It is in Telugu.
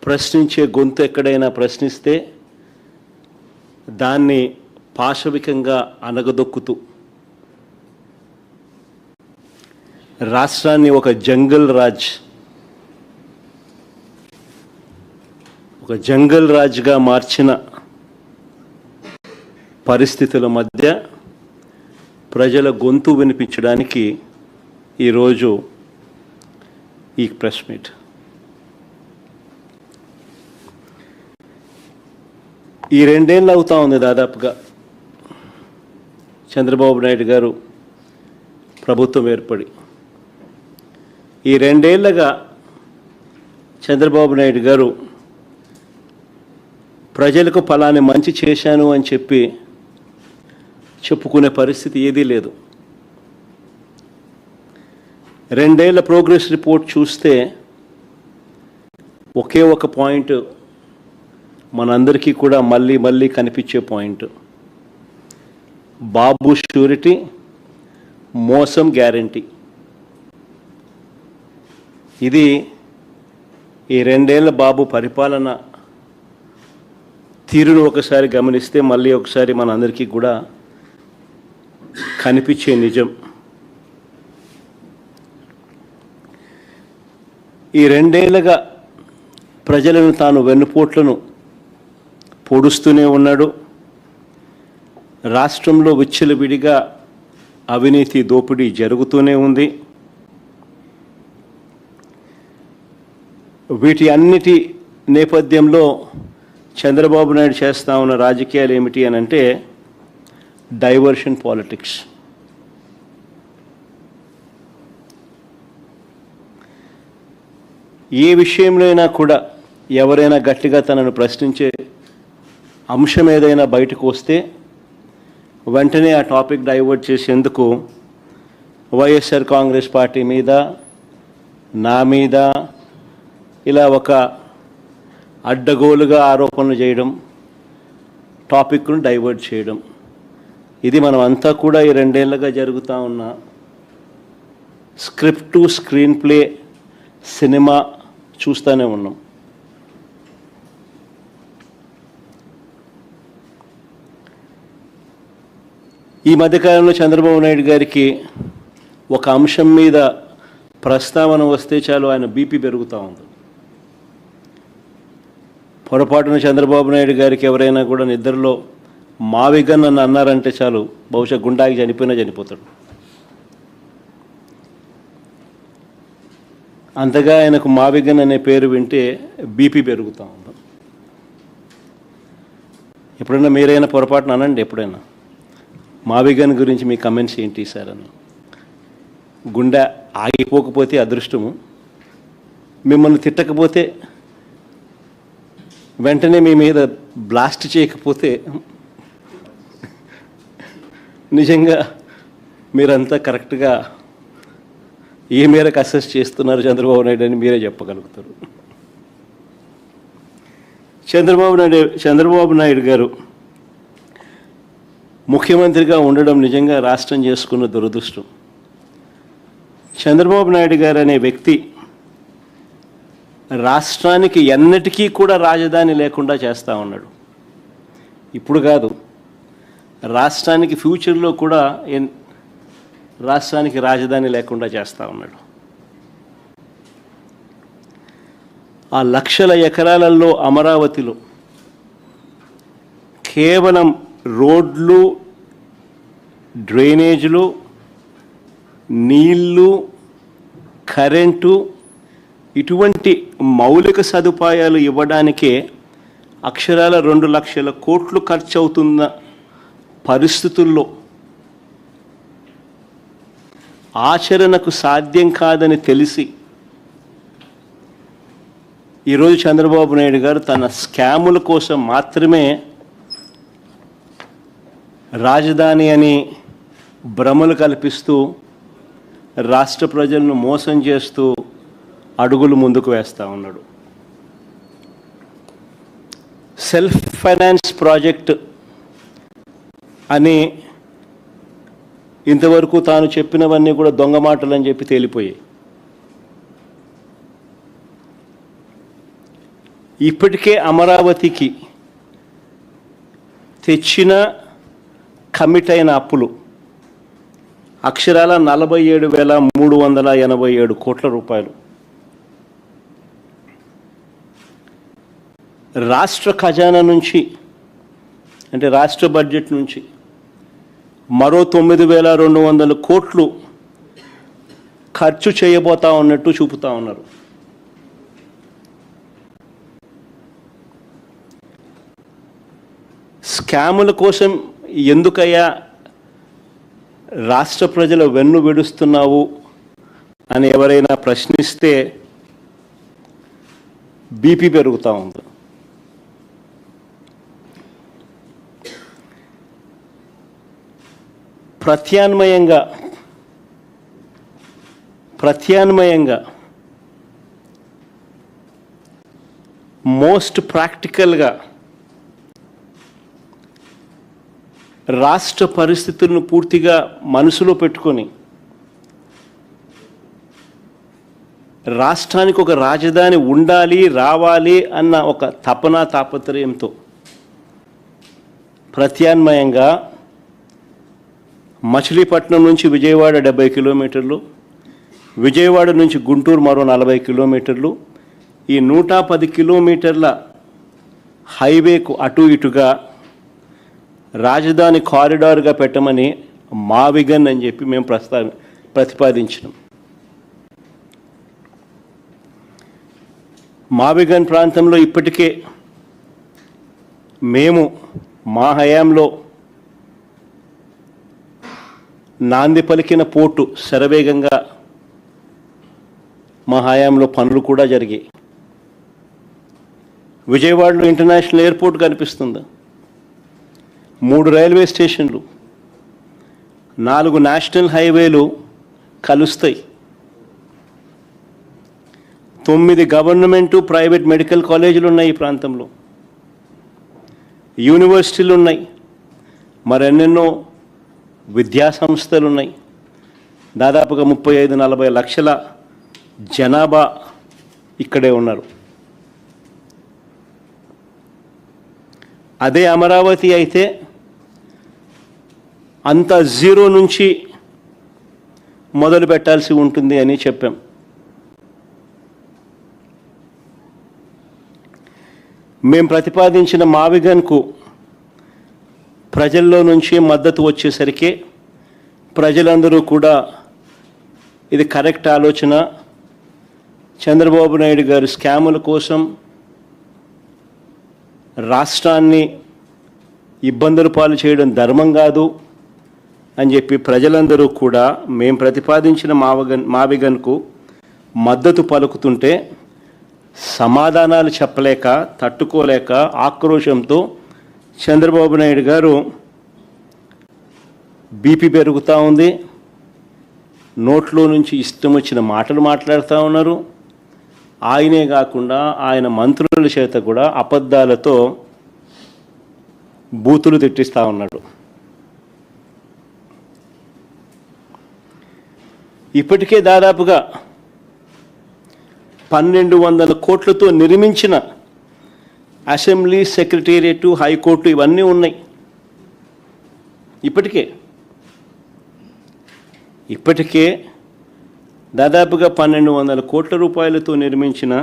ప్రశ్నించే గొంతు ఎక్కడైనా ప్రశ్నిస్తే దాన్ని పాశవికంగా అనగదొక్కుతూ రాష్ట్రాన్ని ఒక జంగల్ రాజ్గా మార్చిన పరిస్థితుల మధ్య ప్రజల గొంతు వినిపించడానికి ఈరోజు ఈ ప్రెస్ మీట్. ఈ 2 ఏళ్ళు అవుతా ఉంది దాదాపుగా చంద్రబాబు నాయుడు గారు ప్రభుత్వం ఏర్పడి. ఈ 2 ఏళ్ళగా చంద్రబాబు నాయుడు గారు ప్రజలకు ఫలాని మంచి చేశాను అని చెప్పి చెప్పుకునే పరిస్థితి ఏదీ లేదు. 2 ఏళ్ల ప్రోగ్రెస్ రిపోర్ట్ చూస్తే ఒకే ఒక పాయింట్ మనందరికీ కూడా మళ్ళీ మళ్ళీ కనిపించే పాయింట్: బాబు షూరిటీ, మోసం గ్యారంటీ. ఇది ఈ 2 ఏళ్ల బాబు పరిపాలన తీరును ఒకసారి గమనిస్తే మళ్ళీ ఒకసారి మనందరికీ కూడా కనిపించే నిజం. ఈ 2 ఏళ్ళగా ప్రజలను తాను వెన్నుపోట్లను పొడుస్తూనే ఉన్నాడు. రాష్ట్రంలో విచ్చలవిడిగా అవినీతి దోపిడీ జరుగుతూనే ఉంది. వీటి అన్నిటి నేపథ్యంలో చంద్రబాబు నాయుడు చేస్తూ ఉన్న రాజకీయాలు ఏమిటి అని అంటే డైవర్షన్ పాలిటిక్స్. ఏ విషయంలో అయినా కూడా ఎవరైనా గట్టిగా తనను ప్రశ్నించే అంశం ఏదైనా బయటకు వస్తే వెంటనే ఆ టాపిక్ డైవర్ట్ చేసేందుకు వైఎస్ఆర్ కాంగ్రెస్ పార్టీ మీద, నా మీద ఇలా ఒక అడ్డగోలుగా ఆరోపణలు చేయడం, టాపిక్ను డైవర్ట్ చేయడం, ఇది మనం అంతా కూడా ఈ 2 ఏళ్ళగా జరుగుతూ ఉన్న script to screen play cinema చూస్తూనే ఉన్నాం. ఈ మధ్యకాలంలో చంద్రబాబు నాయుడు గారికి ఒక అంశం మీద ప్రస్తావన వస్తే చాలు ఆయన బీపీ పెరుగుతూ ఉంది. పొరపాటున చంద్రబాబు నాయుడు గారికి ఎవరైనా కూడా నిద్రలో మావిగన్ అని అన్నారంటే చాలు, బహుశా గుండాకి చనిపోయినా చనిపోతాడు. అంతగా ఆయనకు మావిగన్ అనే పేరు వింటే బీపీ పెరుగుతూ ఉంది. ఎప్పుడైనా మీరైనా పొరపాటున అనండి, ఎప్పుడైనా మావిగన్ గురించి మీ కమెంట్స్ ఏంటి సార్ అని. గుండె ఆగిపోకపోతే అదృష్టము, మిమ్మల్ని తిట్టకపోతే, వెంటనే మీ మీద బ్లాస్ట్ చేయకపోతే నిజంగా మీరంతా కరెక్ట్గా ఏ మేరకు అసెస్ చేస్తున్నారు చంద్రబాబు నాయుడు అని మీరే చెప్పగలుగుతారు. చంద్రబాబు నాయుడు గారు ముఖ్యమంత్రిగా ఉండడం నిజంగా రాష్ట్రం చేసుకున్న దురదృష్టం. చంద్రబాబు నాయుడు గారు అనే వ్యక్తి రాష్ట్రానికి ఎన్నటికీ కూడా రాజధాని లేకుండా చేస్తూ ఉన్నాడు. ఇప్పుడు కాదు, రాష్ట్రానికి ఫ్యూచర్లో కూడా రాష్ట్రానికి రాజధాని లేకుండా చేస్తూ ఉన్నాడు. ఆ లక్షల ఎకరాలలో అమరావతిలో కేవలం రోడ్లు, డ్రైనేజీలు, నీళ్ళు, కరెంటు ఇటువంటి మౌలిక సదుపాయాలు ఇవ్వడానికే అక్షరాల 2 లక్షల కోట్లు ఖర్చు అవుతున్న పరిస్థితుల్లో ఆచరణకు సాధ్యం కాదని తెలిసి ఈరోజు చంద్రబాబు నాయుడు గారు తన స్కాముల కోసం మాత్రమే రాజధాని అని భ్రమలు కల్పిస్తూ రాష్ట్ర ప్రజలను మోసం చేస్తూ అడుగులు ముందుకు వేస్తూ ఉన్నాడు. సెల్ఫ్ ఫైనాన్స్ ప్రాజెక్ట్ అని ఇంతవరకు తాను చెప్పినవన్నీ కూడా దొంగ మాటలు అని చెప్పి తేలిపోయాయి. ఇప్పటికే అమరావతికి తెచ్చిన కమిట్ అయిన అప్పులు అక్షరాల 47,387 కోట్ల రూపాయలు. రాష్ట్ర ఖజానా నుంచి అంటే రాష్ట్ర బడ్జెట్ నుంచి మరో 9,200 కోట్లు ఖర్చు చేయబోతా ఉన్నట్టు చూపుతా ఉన్నారు. స్కాముల కోసం ఎందుకయ్యా రాష్ట్ర ప్రజల వెన్ను విడుస్తున్నావు అని ఎవరైనా ప్రశ్నిస్తే బీపీ పెరుగుతూ ఉంది. ప్రత్యామ్నాయంగా మోస్ట్ ప్రాక్టికల్గా రాష్ట్ర పరిస్థితులను పూర్తిగా మనసులో పెట్టుకొని రాష్ట్రానికి ఒక రాజధాని ఉండాలి, రావాలి అన్న ఒక తాపత్రయంతో ప్రత్యామ్నాయంగా మచిలీపట్నం నుంచి విజయవాడ 70 కిలోమీటర్లు, విజయవాడ నుంచి గుంటూరు మరో 40 కిలోమీటర్లు, ఈ 110 కిలోమీటర్ల హైవేకు అటు ఇటుగా రాజధాని కారిడార్గా పెట్టమని మావిగన్ అని చెప్పి మేము ప్రతిపాదించినాం. మావిగన్ ప్రాంతంలో ఇప్పటికే మేము మా హయాంలో నాంది పలికిన పోర్టు శరవేగంగా మా హయాంలో పనులు కూడా జరిగాయి. విజయవాడలో ఇంటర్నేషనల్ ఎయిర్పోర్ట్ కనిపిస్తుంది, 3 రైల్వే స్టేషన్లు, 4 నేషనల్ హైవేలు కలుస్తాయి, 9 గవర్నమెంటు ప్రైవేట్ మెడికల్ కాలేజీలు ఉన్నాయి ఈ ప్రాంతంలో, యూనివర్సిటీలు ఉన్నాయి, మరెన్నెన్నో విద్యా సంస్థలు ఉన్నాయి. దాదాపుగా 35-40 లక్షల జనాభా ఇక్కడే ఉన్నారు. అదే అమరావతి అయితే అంత జీరో నుంచి మొదలు పెట్టాల్సి ఉంటుంది అని చెప్పాం. మేము ప్రతిపాదించిన మావిగన్కు ప్రజల్లో నుంచి మద్దతు వచ్చేసరికి ప్రజలందరూ కూడా ఇది కరెక్ట్ ఆలోచన, చంద్రబాబు నాయుడు గారు స్కాముల కోసం రాష్ట్రాన్ని ఇబ్బందుల పాలు చేయడం ధర్మం కాదు అని చెప్పి ప్రజలందరూ కూడా మేము ప్రతిపాదించిన మావిగన్కు మద్దతు పలుకుతుంటే సమాధానాలు చెప్పలేక, తట్టుకోలేక ఆక్రోశంతో చంద్రబాబు నాయుడు గారు బీపీ పెరుగుతూ ఉంది, నోట్లో నుంచి ఇష్టం వచ్చిన మాటలు మాట్లాడుతూ ఉన్నారు. ఆయనే కాకుండా ఆయన మంత్రుల చేత కూడా అబద్ధాలతో బూతులు తిట్టిస్తూ ఉన్నాడు. ఇప్పటికే దాదాపుగా 1,200 కోట్లతో నిర్మించిన అసెంబ్లీ, సెక్రటేరియట్, హైకోర్టు ఇవన్నీ ఉన్నాయి. ఇప్పటికే దాదాపుగా 1,200 కోట్ల రూపాయలతో నిర్మించిన